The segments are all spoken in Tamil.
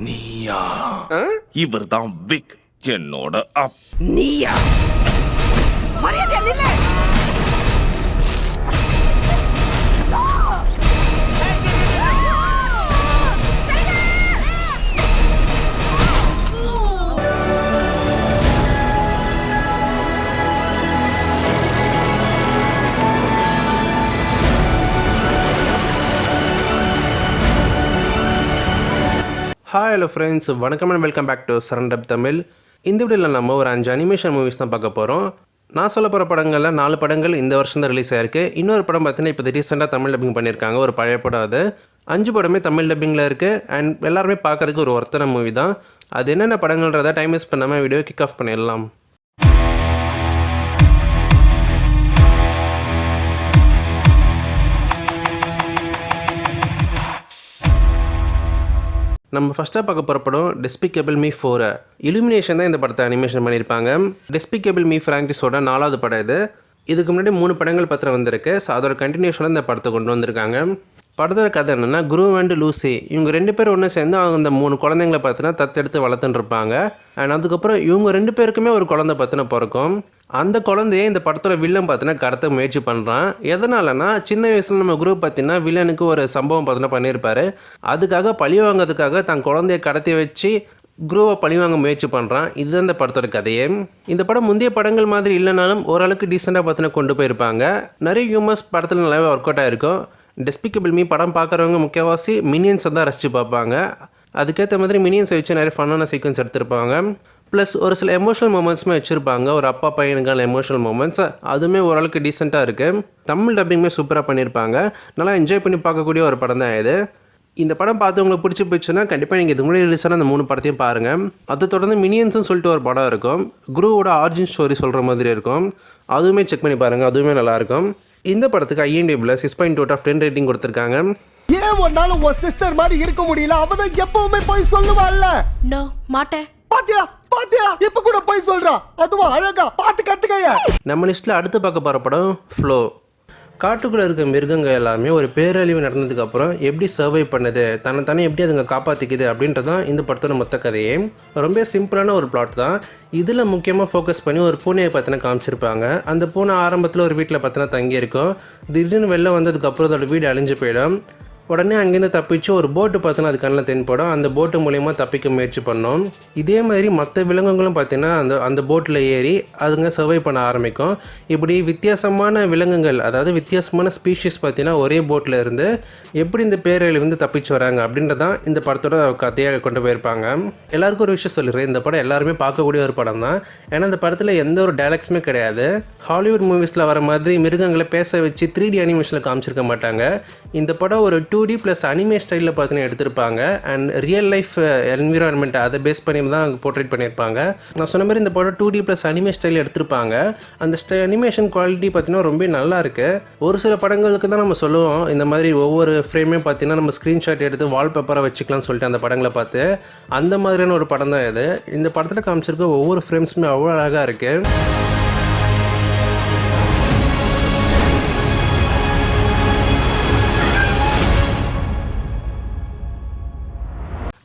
நீயா? இவர் தான் விக், என்னோட அப். நீயா? மரியாதையா நில்லு. ஹாய் ஹலோ ஃப்ரெண்ட்ஸ், வணக்கம் அண்ட் வெல்கம் பேக் டு சரண்டப் தமிழ். இந்த வீடியோவில் நம்ம ஒரு 5 அனிமேஷன் மூவிஸ் தான் பார்க்க போகிறோம். நான் சொல்ல போகிற படங்களில் 4 படங்கள் இந்த வருஷம் தான் ரிலீஸ் ஆயிருக்கு. இன்னொரு படம் பார்த்தீங்கன்னா இப்போ ரீசெண்டாக தமிழ் டப்பிங் பண்ணியிருக்காங்க, ஒரு பழைய படம். அது 5 படமே தமிழ் டப்பிங்கில் இருக்குது அண்ட் எல்லாருமே பார்க்கறதுக்கு ஒரு ஒருத்தர மூவி தான். அது என்னென்ன படங்கள்ன்றதை டைம் வேஸ்ட் பண்ணாமல் வீடியோ கிக் ஆஃப் பண்ணிடலாம். நம்ம ஃபஸ்ட்டாக பார்க்க போகிற படம் டெஸ்பிகேபிள் மீ 4. இலுமினேஷன் தான் இந்த படத்தை அனிமேஷன் பண்ணியிருப்பாங்க. டெஸ்பிகேபிள் மீ ஃப்ரான்ச்சைஸோட 4வது படம் இது. இதுக்கு முன்னாடி 3 படங்கள் பத்திரம் வந்திருக்கு. ஸோ அதோட கண்டினியூஷனில் இந்த படத்தை கொண்டு வந்திருக்காங்க. படத்தோட கதை என்னென்னா, குரு அண்ட் லூசி இவங்க 2 பேரும் ஒன்று சேர்ந்து அவங்க இந்த 3 குழந்தைங்களை பார்த்தீங்கன்னா தத்தெடுத்து வளர்த்துன்னு இருப்பாங்க. அண்ட் அதுக்கப்புறம் இவங்க 2 பேருக்குமே ஒரு குழந்தை பார்த்தினா பிறக்கும். அந்த குழந்தைய இந்த படத்தோட வில்லன் பார்த்தீங்கன்னா கடத்த முயற்சி பண்ணுறான். எதனாலனா, சின்ன வயசில் நம்ம குரு பார்த்தீங்கன்னா வில்லனுக்கு ஒரு சம்பவம் பார்த்தீங்கன்னா பண்ணியிருப்பார். அதுக்காக பழி வாங்கிறதுக்காக தன் குழந்தைய கடத்தி வச்சு குருவை பழிவாங்க முயற்சி பண்ணுறான். இதுதான் இந்த படத்தோட கதையே. இந்த படம் முந்தைய படங்கள் மாதிரி இல்லைனாலும் ஓரளவுக்கு டீசெண்டாக பார்த்தீங்கன்னா கொண்டு போயிருப்பாங்க. நிறைய ஹியூமர்ஸ் படத்தில் நல்லாவே ஒர்க் அவுட் ஆகிருக்கும். டெஸ்பிகேபிள் மீ படம் பார்க்குறவங்க முக்கியவாசி மினியன்ஸை தான் ரசித்து பார்ப்பாங்க. அதுக்கேற்ற மாதிரி மினியன்ஸை வச்சு நிறைய ஃபன்னான சீக்வன்ஸ் எடுத்திருப்பாங்க. ப்ளஸ் ஒரு சில எமோஷனல் மூமெண்ட்ஸுமே வச்சுருப்பாங்க. ஒரு அப்பா பையனுக்கான எமோஷனல் மூமெண்ட்ஸ் அதுவுமே ஓரளவுக்கு டீசெண்டாக இருக்குது. தமிழ் டப்பிங்குமே சூப்பராக பண்ணியிருப்பாங்க. நல்லா என்ஜாய் பண்ணி பார்க்கக்கூடிய ஒரு படம் தான் இது. இந்த படம் பார்த்து உங்களுக்கு பிடிச்சி போச்சுன்னா கண்டிப்பாக நீங்கள் இதுக்கு முன்னாடி ரிலீஸ் ஆன அந்த 3 படத்தையும் பாருங்கள். அதை தொடர்ந்து மினியன்ஸ்னு சொல்லிட்டு ஒரு படம் இருக்கும். குருவோட ஆரிஜின் ஸ்டோரி சொல்கிற மாதிரி இருக்கும். அதுவுமே செக் பண்ணி பாருங்கள், அதுவுமே நல்லாயிருக்கும். இந்த படத்துக்கு IMDbல 6.2 out of 10 ரேட்டிங் கொடுத்துருக்காங்க. ஏன் ஒன்னால உன் சிஸ்டர் மாதிரி இருக்க முடியல? அவதான் எப்பவுமே போய் சொல்லுவாள்ல. நோ மாட்டேன். பாத்தியா பாத்தியா இப்ப கூட போய் சொல்றா. அதுவும் அழகா பாத்து கத்துக்கையா. நம்ம லிஸ்ட்டில் அடுத்து பார்க்க போகிற படம் ஃப்ளோ. காட்டுக்குள்ளே இருக்க மிருகங்கள் எல்லாமே ஒரு பேரழிவு நடந்ததுக்கப்புறம் எப்படி சர்வை பண்ணுது, தன்னை எப்படி அதுங்க காப்பாற்றிக்குது அப்படின்றதான் இந்த படத்தோட மொத்த கதையே. ரொம்ப சிம்பிளான ஒரு பிளாட் தான். இதில் முக்கியமாக ஃபோக்கஸ் பண்ணி ஒரு பூனையை பார்த்தினா காமிச்சிருப்பாங்க. அந்த பூனை ஆரம்பத்தில் ஒரு வீட்டில் பார்த்தினா தங்கியிருக்கும். திடீர்னு வெளில வந்ததுக்கப்புறம் அதோட வீடு அழிஞ்சு போயிடும். உடனே அங்கேருந்து தப்பிச்சு ஒரு போட்டு பார்த்தோன்னா அது கண்ணில் தென்படும். அந்த போட்டு மூலிமா தப்பிக்க முயற்சி பண்ணோம். இதே மாதிரி மற்ற விலங்குகளும் பார்த்தீங்கன்னா அந்த போட்டில் ஏறி அதுங்க சர்வை பண்ண ஆரம்பிக்கும். இப்படி வித்தியாசமான விலங்குகள், அதாவது வித்தியாசமான ஸ்பீஷீஸ் பார்த்தீங்கன்னா ஒரே போட்டில் இருந்து எப்படி இந்த பேரழிவு வந்து தப்பிச்சு வராங்க அப்படின்றதான் இந்த படத்தோட கதையாக கொண்டு போயிருப்பாங்க. எல்லாருக்கும் ஒரு விஷயம் சொல்லிடுறேன், இந்த படம் எல்லாருமே பார்க்கக்கூடிய ஒரு படம் தான். ஏன்னா இந்த படத்தில் எந்த ஒரு டைலாக்ஸுமே கிடையாது. ஹாலிவுட் மூவிஸில் வர மாதிரி மிருகங்களை பேச வச்சு 3D அனிமேஷனில் காமிச்சிருக்க மாட்டாங்க. இந்த படம் ஒரு 2D ப்ளஸ் அனிமே ஸ்டைலில் பார்த்தீங்கன்னா எடுத்திருப்பாங்க. அண்ட் ரியல் லைஃப் என்விரான்மெண்ட் அதை பேஸ் பண்ணி தான் போர்ட்ரேட் பண்ணியிருப்பாங்க. நான் சொன்ன மாதிரி இந்த படம் 2D ப்ளஸ் அனிமே ஸ்டைல் எடுத்திருப்பாங்க. அந்த அனிமேஷன் குவாலிட்டி பார்த்தீங்கன்னா ரொம்ப நல்லா இருக்குது. ஒரு சில படங்களுக்கு தான் நம்ம சொல்லுவோம் இந்த மாதிரி ஒவ்வொரு ஃப்ரேமே பார்த்தீங்கன்னா நம்ம ஸ்க்ரீன்ஷாட் எடுத்து வால்பேப்பராக வச்சுக்கலாம்னு சொல்லிட்டு அந்த படங்களை பார்த்து அந்த மாதிரியான ஒரு படம் தான் இது. இந்த படத்தில் காமிச்சிருக்க ஒவ்வொரு ஃப்ரேம்ஸுமே அவ்வளோ அழகாக இருக்குது.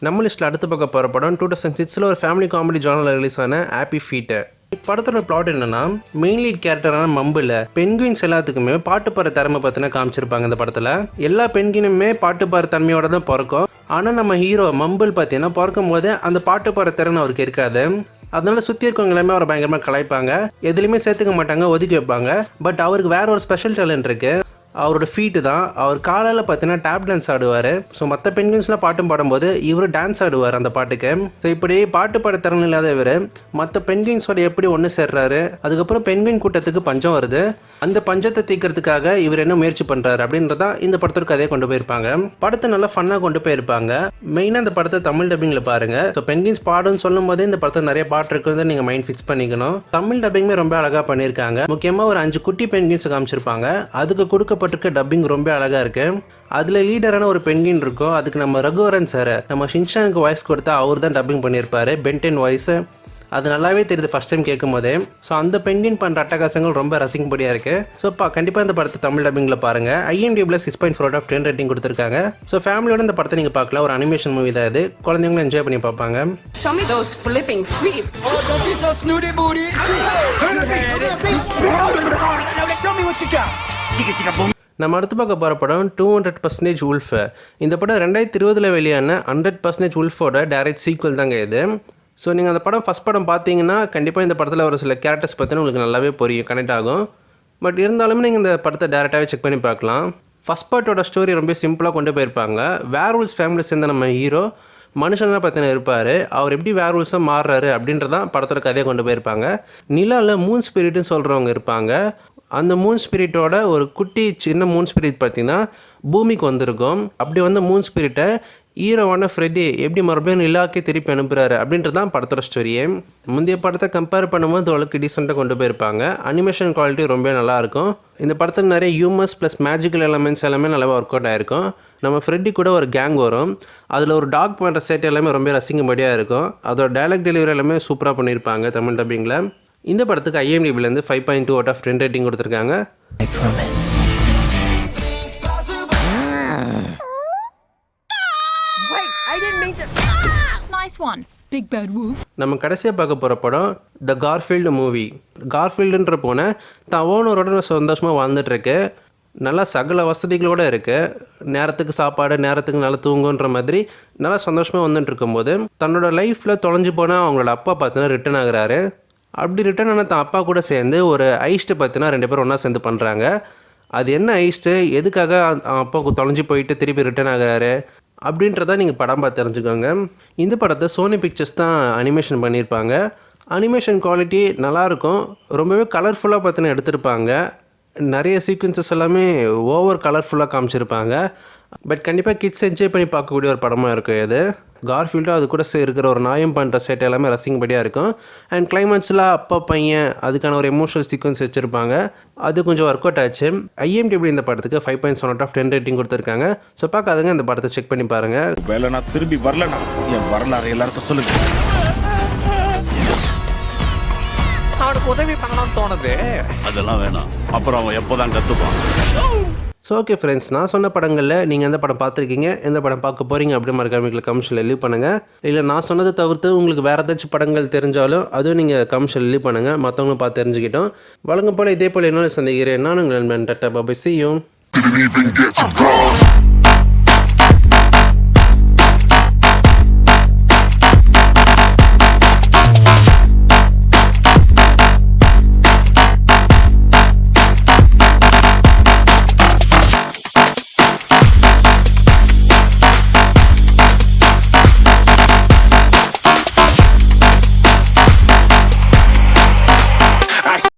நம்ம லிஸ்ட்டில் அடுத்து பார்க்க போகிற படம் 2006 ஒரு ஃபேமிலி காமெடி ஜானரில் ரிலீஸ் ஆன ஹாப்பி ஃபீட். படத்தோட பிளாட் என்னன்னா, மெயின் லீட் கேரக்டரான மம்பில் பென்குயின்ஸ் எல்லாத்துக்குமே பாட்டு பாடுற திறமை பார்த்தினா காமிச்சிருப்பாங்க. இந்த படத்தில் எல்லா பென்குயினுமே பாட்டு பாடுற தன்மையோட தான் பிறக்கும். ஆனால் நம்ம ஹீரோ மம்பிள் பார்த்தீங்கன்னா பிறக்கும் போது அந்த பாட்டு பாடுற திறன் அவருக்கு இருக்காது. அதனால சுற்றி இருக்கவங்க எல்லாமே அவரை பயங்கரமாக கலாய்ப்பாங்க, எதுலையுமே சேர்த்துக்க மாட்டாங்க, ஒதுக்கி வைப்பாங்க. பட் அவருக்கு வேற ஒரு ஸ்பெஷல் டேலண்ட் இருக்குது. அவரோட ஃபீட்டு தான். அவர் காலையில் பார்த்தீங்கன்னா டேப் டான்ஸ் ஆடுவார். ஸோ மற்ற பென்குயின்ஸ்லாம் பாட்டும் பாடும்போது இவர் டான்ஸ் ஆடுவார் அந்த பாட்டுக்கு. ஸோ இப்படி பாட்டு பாட திறன் இல்லாத இவர் மற்ற பென்குயின்ஸோட எப்படி ஒன்று சேர்றாரு. அதுக்கப்புறம் பென்குயின் கூட்டத்துக்கு பஞ்சம் வருது. அந்த பஞ்சத்தை தீர்க்கறதுக்காக இவர் என்ன முயற்சி பண்ணுறாரு அப்படின்றதான் இந்த படத்தோட கதையை கொண்டு போயிருப்பாங்க. படத்தை நல்லா ஃபன்னாக கொண்டு போயிருப்பாங்க. மெயினாக இந்த படத்தை தமிழ் டப்பிங்கில் பாருங்கள். ஸோ பென்குயின்ஸ் பாடுன்னு சொல்லும் போதே இந்த படத்தில் நிறைய பாட்டு இருக்குன்னு நீங்கள் மைண்ட் ஃபிக்ஸ் பண்ணிக்கணும். தமிழ் டப்பிங்குமே ரொம்ப அழகாக பண்ணியிருக்காங்க. முக்கியமாக ஒரு 5 குட்டி பென்குயின்ஸை காமிச்சிருப்பாங்க. அதுக்கு கொடுக்கப்பட்டிருக்க டப்பிங் ரொம்ப அழகாக இருக்குது. அதில் லீடரான ஒரு பென்குயின் இருக்கும். அதுக்கு நம்ம ரகுவரன் சார் நம்ம ஷின்சானுக்கு வாய்ஸ் கொடுத்தா அவர் தான் டப்பிங் பண்ணியிருப்பாரு, பென்டென் வாய்ஸு. அது நல்லாவே தெரியுது ஃபஸ்ட் டைம் கேட்கும் போதே. ஸோ அந்த பெங்கின் பண்ணுற அட்டகாசங்கள் ரொம்ப ரசிக்கும்படியாக இருக்குது. ஸோ கண்டிப்பாக இந்த படத்தை தமிழ் டப்பிங்கில் பாருங்கள். IMDb 6.4/10 ரேட்டிங் கொடுத்துருக்காங்க. ஸோ ஃபேமிலியோட இந்த படத்தை நீங்கள் பார்க்கலாம். ஒரு அனிமேஷன் மூவி தான் இது. குழந்தைங்களும் என்ஜாய் பண்ணி பார்ப்பாங்க. Show me those flipping feet. Oh, don't be so snooty booty. Show me what you got. நம்ம அடுத்து பார்க்க போகிற படம் 200% உல்ஃப். இந்த படம் 2020 வெளியான 100% உல்ஃபோட டைரக்ட் சீக்வல் தாங்க இது. ஸோ நீங்கள் அந்த படம் ஃபஸ்ட் படம் பார்த்தீங்கன்னா கண்டிப்பாக இந்த படத்தில் ஒரு சில கேரக்டர்ஸ் பற்றின உங்களுக்கு நல்லாவே புரியும், கனெக்ட் ஆகும். பட் இருந்தாலுமே நீங்கள் இந்த படத்தை டேரெக்டாகவே செக் பண்ணி பார்க்கலாம். ஃபஸ்ட் பார்ட்டோட ஸ்டோரி ரொம்ப சிம்பிளாக கொண்டு போயிருப்பாங்க. வேர்வல்ஸ் ஃபேமிலி சேர்ந்த நம்ம ஹீரோ மனுஷனாக பார்த்தீங்கன்னா இருப்பார். அவர் எப்படி வேர்வல்ஸாக மாறுறாரு அப்படின்றதான் படத்தோட கதையை கொண்டு போயிருப்பாங்க. நிலாவில் மூன் ஸ்பிரிட்னு சொல்கிறவங்க இருப்பாங்க. அந்த மூன் ஸ்பிரிட்டோட ஒரு குட்டி சின்ன மூன் ஸ்பிரிட் பார்த்திங்கன்னா பூமிக்கு வந்திருக்கும். அப்படி வந்த மூன் ஸ்பிரிட்டை ஹீரோவான ஃப்ரெட்டி எப்படி மறுபடியும் நிலாக்கே திருப்பி அனுப்புகிறாரு அப்படின்றது தான் படத்தோட ஸ்டோரியே. முந்தைய படத்தை கம்பேர் பண்ணும்போது ஓரளவுக்கு டீசெண்டாக கொண்டு போயிருப்பாங்க. அனிமேஷன் குவாலிட்டி ரொம்ப நல்லாயிருக்கும். இந்த படத்தில் நிறைய ஹியூமர்ஸ் ப்ளஸ் மேஜிக்கல் எலமெண்ட்ஸ் எல்லாமே நல்லா ஒர்க் அவுட் ஆகிருக்கும். நம்ம ஃப்ரெட்டி கூட ஒரு கேங் வரும். அதில் ஒரு டாக் பண்ணுற சேட்டை எல்லாமே ரொம்ப ரசிக்கும்படியாக இருக்கும். அதோட டைலாக் டெலிவரி எல்லாமே சூப்பராக பண்ணியிருப்பாங்க தமிழ் டப்பிங்கில். இந்த படத்துக்கு IMDb 5.2/10 ரேட்டிங் கொடுத்துருக்காங்க. Wait, I didn't mean to. Nice one, big bad wolf. நம்ம கடைசியாக பார்க்க போகிற படம் த கார்ஃபீல்டு மூவி. கார்ஃபீல்டுன்ற போன தான் ஓனரோட சந்தோஷமாக வாழ்ந்துட்டுருக்கு. நல்லா சகல வசதிகளோடு இருக்குது. நேரத்துக்கு சாப்பாடு, நேரத்துக்கு நல்லா தூங்குன்ற மாதிரி நல்லா சந்தோஷமாக வந்துட்டு இருக்கும்போது தன்னோட லைஃப்பில் தொலைஞ்சு போனால் அவங்களோட அப்பா பார்த்தீங்கன்னா ரிட்டர்ன் ஆகுறாரு. அப்படி ரிட்டர்ன் ஆனால் தான் அப்பா கூட சேர்ந்து ஒரு ஐஸ்ட்டு பார்த்தீங்கன்னா 2 பேரும் ஒன்றா சேர்ந்து பண்ணுறாங்க. அது என்ன ஐஸ்ட்டு, எதுக்காக அப்பா தொலைஞ்சு போயிட்டு திருப்பி ரிட்டர்ன் ஆகிறாரு அப்படின்றத நீங்கள் படம் பார்த்து தெரிஞ்சுக்கோங்க. இந்த படத்தை சோனி பிக்சர்ஸ் தான் அனிமேஷன் பண்ணியிருப்பாங்க. அனிமேஷன் குவாலிட்டி நல்லாயிருக்கும். ரொம்பவே கலர்ஃபுல்லாக பார்த்தீங்கன்னா எடுத்திருப்பாங்க. நிறைய சீக்வன்சஸ் எல்லாமே ஓவர் கலர்ஃபுல்லாக காமிச்சிருப்பாங்க. பட் கண்டிப்பாக கிட்ஸ் என்ஜாய் பண்ணி பார்க்கக்கூடிய ஒரு படமாக இருக்கும் இது. கார்ஃபீல்டும் அது கூட இருக்கிற ஒரு நாயம் பண்ணுற சேட்டை எல்லாமே ரசிக்கும்படியாக இருக்கும். அண்ட் கிளைமேக்ஸில் அப்பா பையன் அதுக்கான ஒரு எமோஷனல் சீக்வன்ஸ் வச்சுருப்பாங்க. அது கொஞ்சம் ஒர்க் அவுட் ஆச்சு. IMDb இந்த படத்துக்கு 5.7/10 ரேட்டிங் கொடுத்துருக்காங்க. ஸோ பார்க்காதங்க இந்த படத்தை செக் பண்ணி பாருங்கள். வேலை நான் திரும்பி வரலனா என் வரலாறு எல்லாருக்கும் சொல்லுங்க. அவனுக்கு உதவி பண்ணணும்னு தோணுது. அதெல்லாம் வேணாம், அப்புறம் அவன் எப்போதான் கற்றுப்பான். ஸோ ஓகே ஃப்ரெண்ட்ஸ், நான் சொன்ன படங்களில் நீங்கள் எந்த படம் பார்த்துருக்கீங்க, எந்த படம் பார்க்க போகிறீங்க அப்படின்னு மறக்காம கமெண்ட்ஸில் லீவ் பண்ணுங்கள். இல்லை நான் சொன்னதை தவிர்த்து உங்களுக்கு வேறு ஏதாச்சும் படங்கள் தெரிஞ்சாலும் அதுவும் நீங்கள் கமெண்ட்ஸில் லீவ் பண்ணுங்கள். மற்றவங்களும் பார்த்து தெரிஞ்சுக்கிட்டோம். வழங்கும் போல் இதே போல் இன்னொன்று சந்திக்கிறேன். நான் உங்கள் நண்பன் டாட்டா பாய், see you.